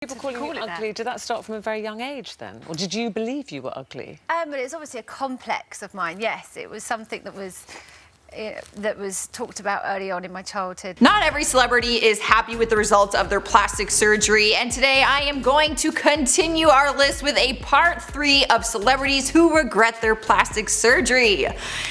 People calling you ugly, did that start from a very young age then? Or did you believe you were ugly? But it was obviously a complex of mine, yes. It was something that was talked about early on in my childhood. Not every celebrity is happy with the results of their plastic surgery, and today I am going to continue our list with a part 3 of celebrities who regret their plastic surgery.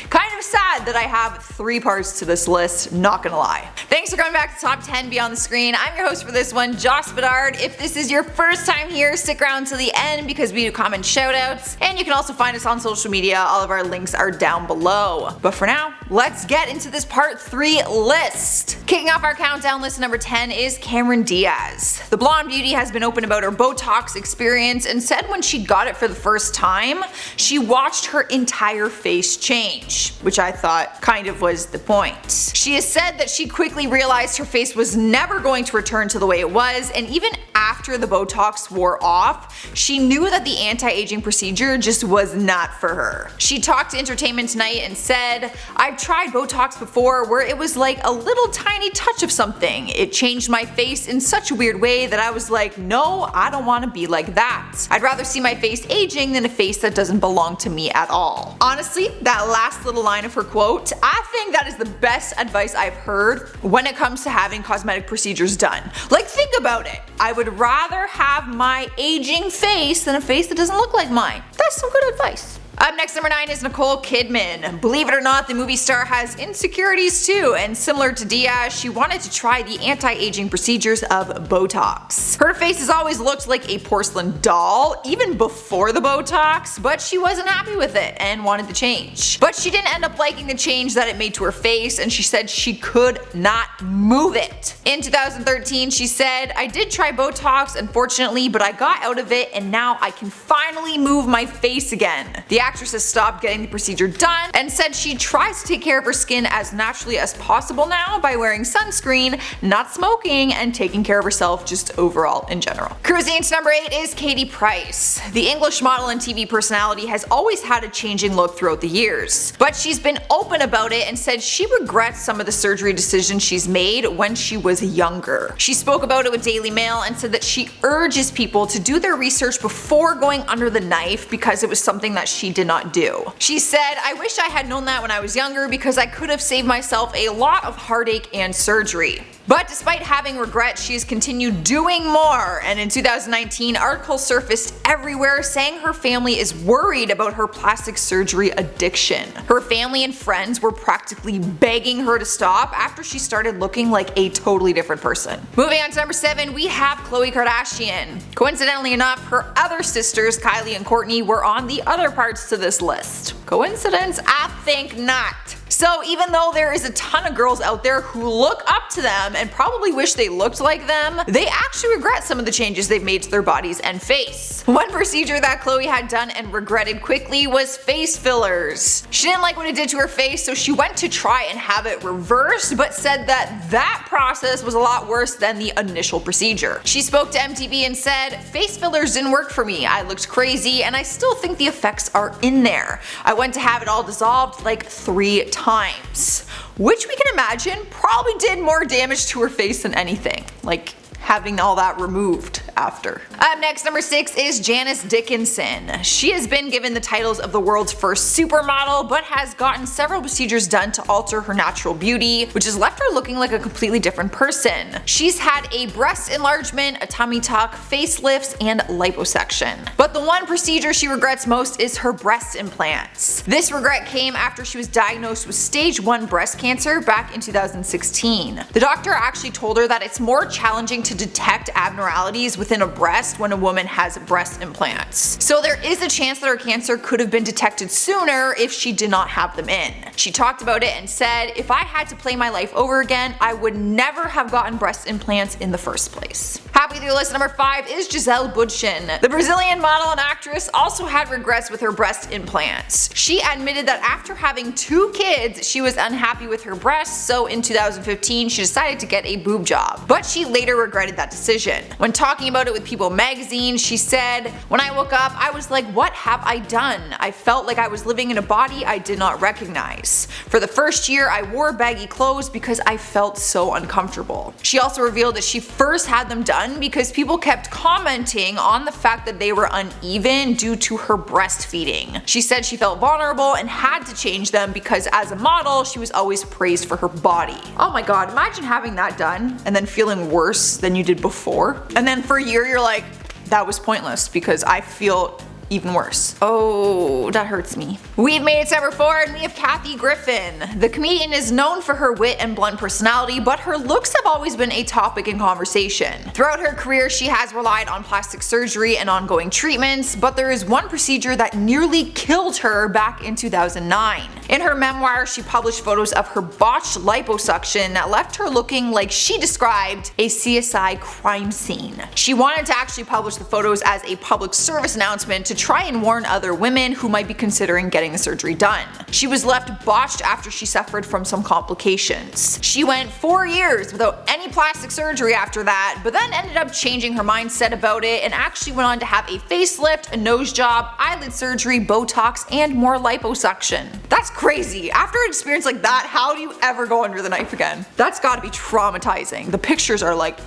Kind of sad that I have 3 parts to this list, not gonna lie. Thanks for coming back to Top 10 Beyond the Screen. I'm your host for this one, Joss Bedard. If this is your first time here, stick around to the end because we do comment shoutouts, and you can also find us on social media. All of our links are down below. But for now, let's get into this part 3 list. Kicking off our countdown list, number 10 is Cameron Diaz. The blonde beauty has been open about her Botox experience and said when she got it for the first time, she watched her entire face change, which I thought kind of was the point. She has said that she quickly realized her face was never going to return to the way it was, and even after the Botox wore off, she knew that the anti-aging procedure just was not for her. She talked to Entertainment Tonight and said, "I've tried Botox before where it was like a little tiny touch of something. It changed my face in such a weird way that I was like, no, I don't want to be like that. I'd rather see my face aging than a face that doesn't belong to me at all." Honestly, that last little line of her quote, I think that is the best advice I've heard when it comes to having cosmetic procedures done. Like, think about it. I would rather have my aging face than a face that doesn't look like mine. That's some good advice. Up next, number 9 is Nicole Kidman. Believe it or not, the movie star has insecurities too, and similar to Diaz, she wanted to try the anti-aging procedures of Botox. Her face has always looked like a porcelain doll, even before the Botox, but she wasn't happy with it and wanted to change. But she didn't end up liking the change that it made to her face, and she said she could not move it. In 2013, she said, "I did try Botox, unfortunately, but I got out of it and now I can finally move my face again." The actress has stopped getting the procedure done and said she tries to take care of her skin as naturally as possible now by wearing sunscreen, not smoking, and taking care of herself just overall in general. Cruising into number 8 is Katie Price. The English model and TV personality has always had a changing look throughout the years, but she's been open about it and said she regrets some of the surgery decisions she's made when she was younger. She spoke about it with Daily Mail and said that she urges people to do their research before going under the knife because it was something that she did not do. She said, "I wish I had known that when I was younger because I could have saved myself a lot of heartache and surgery." But despite having regret, she has continued doing more, and in 2019 articles surfaced everywhere saying her family is worried about her plastic surgery addiction. Her family and friends were practically begging her to stop after she started looking like a totally different person. Moving on to number 7, we have KHLOE Kardashian. Coincidentally enough, her other sisters, Kylie and Kourtney, were on the other parts to this list. Coincidence? I think not. So even though there is a ton of girls out there who look up to them and probably wish they looked like them, they actually regret some of the changes they've made to their bodies and face. One procedure that KHLOE had done and regretted quickly was face fillers. She didn't like what it did to her face, so she went to try and have it reversed, but said that process was a lot worse than the initial procedure. She spoke to MTV and said, "Face fillers didn't work for me. I looked crazy and I still think the effects are in there. I went to have it all dissolved like 3 times." Which we can imagine probably did more damage to her face than anything, like having all that removed after. Up next, number 6 is Janice Dickinson. She has been given the titles of the world's first supermodel, but has gotten several procedures done to alter her natural beauty, which has left her looking like a completely different person. She's had a breast enlargement, a tummy tuck, facelifts, and liposuction. But the one procedure she regrets most is her breast implants. This regret came after she was diagnosed with stage 1 breast cancer back in 2016. The doctor actually told her that it's more challenging to detect abnormalities within a breast when a woman has breast implants. So there is a chance that her cancer could have been detected sooner if she did not have them in. She talked about it and said, "If I had to play my life over again, I would never have gotten breast implants in the first place." Happy with your list, number 5 is Gisele Bündchen. The Brazilian model and actress also had regrets with her breast implants. She admitted that after having 2 kids, she was unhappy with her breasts, so in 2015 she decided to get a boob job. But she later regretted that decision. When talking about it with People magazine, she said, "When I woke up, I was like, what have I done? I felt like I was living in a body I did not recognize. For the first year, I wore baggy clothes because I felt so uncomfortable." She also revealed that she first had them done done because people kept commenting on the fact that they were uneven due to her breastfeeding. She said she felt vulnerable and had to change them because as a model, she was always praised for her body. Oh my god, imagine having that done and then feeling worse than you did before. And then for a year you're like, that was pointless because I feel even worse. Oh, that hurts me. We've made it to number 4 and we have Kathy Griffin. The comedian is known for her wit and blunt personality, but her looks have always been a topic in conversation. Throughout her career, she has relied on plastic surgery and ongoing treatments, but there is one procedure that nearly killed her back in 2009. In her memoir, she published photos of her botched liposuction that left her looking like she described a CSI crime scene. She wanted to actually publish the photos as a public service announcement to try and warn other women who might be considering getting the surgery done. She was left botched after she suffered from some complications. She went 4 years without any plastic surgery after that, but then ended up changing her mindset about it and actually went on to have a facelift, a nose job, eyelid surgery, Botox, and more liposuction. That's crazy. After an experience like that, how do you ever go under the knife again? That's gotta be traumatizing. The pictures are like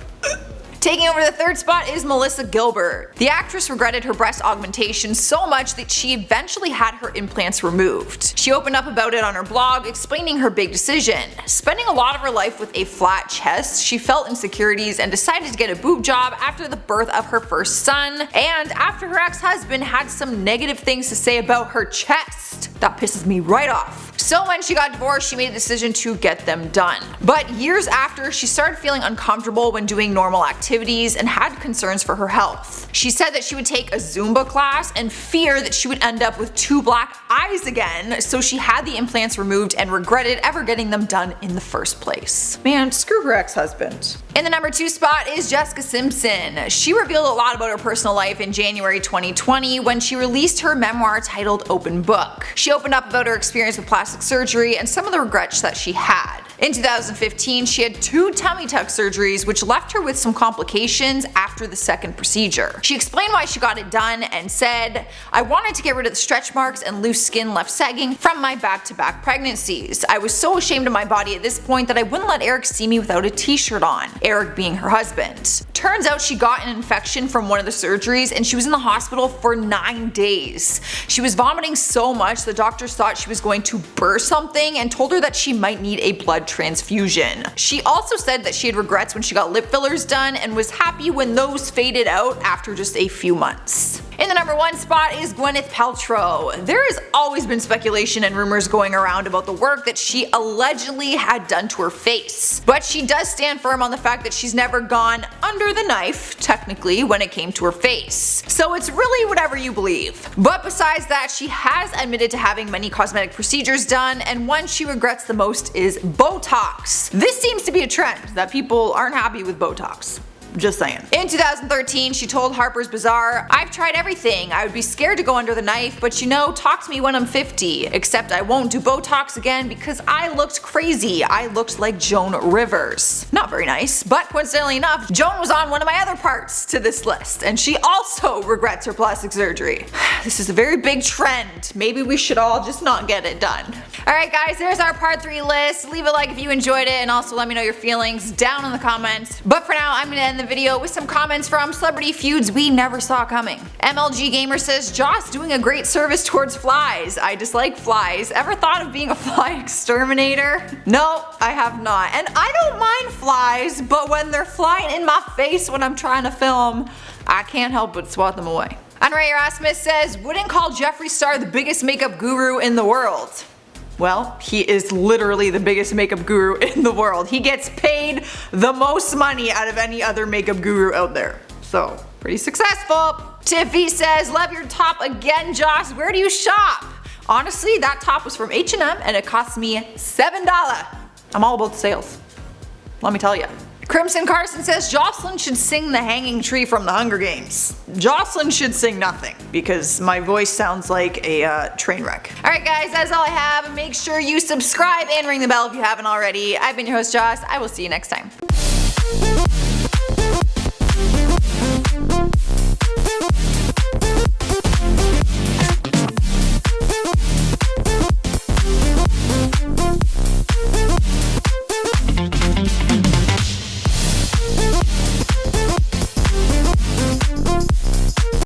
Taking over the 3rd spot is Melissa Gilbert. The actress regretted her breast augmentation so much that she eventually had her implants removed. She opened up about it on her blog, explaining her big decision. Spending a lot of her life with a flat chest, she felt insecurities and decided to get a boob job after the birth of her first son, and after her ex-husband had some negative things to say about her chest. That pisses me right off. So when she got divorced, she made the decision to get them done. But years after, she started feeling uncomfortable when doing normal activities and had concerns for her health. She said that she would take a Zumba class and fear that she would end up with 2 black eyes again, so she had the implants removed and regretted ever getting them done in the first place. Man, screw her ex-husband. In the number 2 spot is Jessica Simpson. She revealed a lot about her personal life in January 2020 when she released her memoir titled Open Book. She opened up about her experience with plastic surgery and some of the regrets that she had. In 2015, she had 2 tummy tuck surgeries which left her with some complications after the second procedure. She explained why she got it done and said, "I wanted to get rid of the stretch marks and loose skin left sagging from my back-to-back pregnancies. I was so ashamed of my body at this point that I wouldn't let Eric see me without a t-shirt on," Eric being her husband. Turns out she got an infection from one of the surgeries and she was in the hospital for 9 days. She was vomiting so much the doctors thought she was going to burst something and told her that she might need a blood transfusion. She also said that she had regrets when she got lip fillers done and was happy when those faded out after just a few months. In the number 1 spot is Gwyneth Paltrow. There has always been speculation and rumors going around about the work that she allegedly had done to her face. But she does stand firm on the fact that she's never gone under the knife, technically, when it came to her face. So it's really whatever you believe. But besides that, she has admitted to having many cosmetic procedures done, and one she regrets the most is Botox. This seems to be a trend, that people aren't happy with Botox. Just saying. In 2013, she told Harper's Bazaar, "I've tried everything. I would be scared to go under the knife, but you know, talk to me when I'm 50. Except I won't do Botox again because I looked crazy. I looked like Joan Rivers." Not very nice, but coincidentally enough, Joan was on one of my other parts to this list, and she also regrets her plastic surgery. This is a very big trend. Maybe we should all just not get it done. Alright guys, there's our part 3 list. Leave a like if you enjoyed it, and also let me know your feelings down in the comments. But for now, I'm gonna end the video with some comments from celebrity feuds we never saw coming. MLG Gamer says, "Joss doing a great service towards flies. I dislike flies. Ever thought of being a fly exterminator?" No, I have not. And I don't mind flies, but when they're flying in my face when I'm trying to film, I can't help but swat them away. Ray Erasmus says, "Wouldn't call Jeffree Star the biggest makeup guru in the world." Well, he is literally the biggest makeup guru in the world. He gets paid the most money out of any other makeup guru out there. So, pretty successful. Tiffy says, "Love your top again, Joss. Where do you shop?" Honestly, that top was from H&M and it cost me $7. I'm all about sales. Let me tell you. Crimson Carson says, "Jocelyn should sing The Hanging Tree from the Hunger Games." Jocelyn should sing nothing because my voice sounds like a train wreck. Alright guys, that's all I have. Make sure you subscribe and ring the bell if you haven't already. I've been your host Joss. I will see you next time.